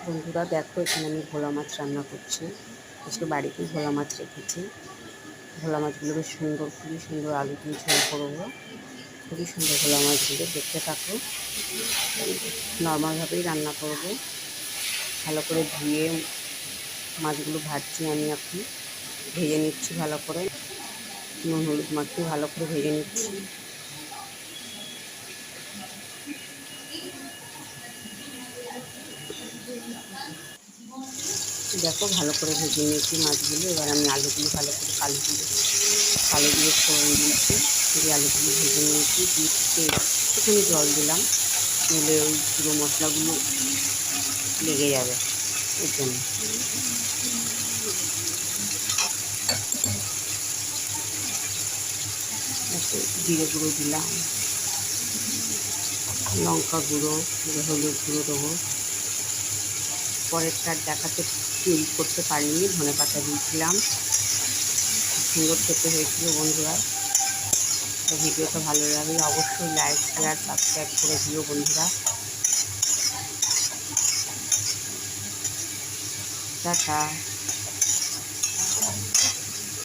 বন্ধুরা দেখো, এখানে আমি ভোলা মাছ রান্না করছি। আজকে বাড়িতেই ভোলা মাছ রেখেছি। ভোলা মাছগুলো বেশ সুন্দর, খুবই সুন্দর আলু দিয়ে ঝোল করবো। খুবই সুন্দর ভোলা মাছগুলো, দেখতে থাকো। নর্মালভাবেই রান্না করব। ভালো করে ধুয়ে মাছগুলো ভাজছি আমি এখন। ভেজে নিচ্ছি ভালো করে, নুন হলুদ মাখিয়ে ভালো করে ভেজে নিচ্ছি। দেখো, ভালো করে ভেজে নিয়েছি মাছগুলো। এবার আমি আলুগুলো ভালো করে কালো দিয়ে ফোড়ন দিয়েছি। দিয়ে আলুগুলো ভেজে নিয়েছি, দিয়ে একটুখানি জল দিলাম, নিলে ওই পুরো মশলাগুলো লেগে যাবে, এর জন্য। জিরে গুঁড়ো দিলাম, লঙ্কা গুঁড়ো, হলুদ গুঁড়ো দেবো। পরেরটা দেখাতে করতে পারিনি, ধনে পাতা দিয়েছিলাম। সুন্দর খেতে হয়েছিল বন্ধুরা। ভিডিওটা ভালো লাগলে অবশ্যই লাইক, শেয়ার, সাবস্ক্রাইব করে দিও বন্ধুরা। টাটা।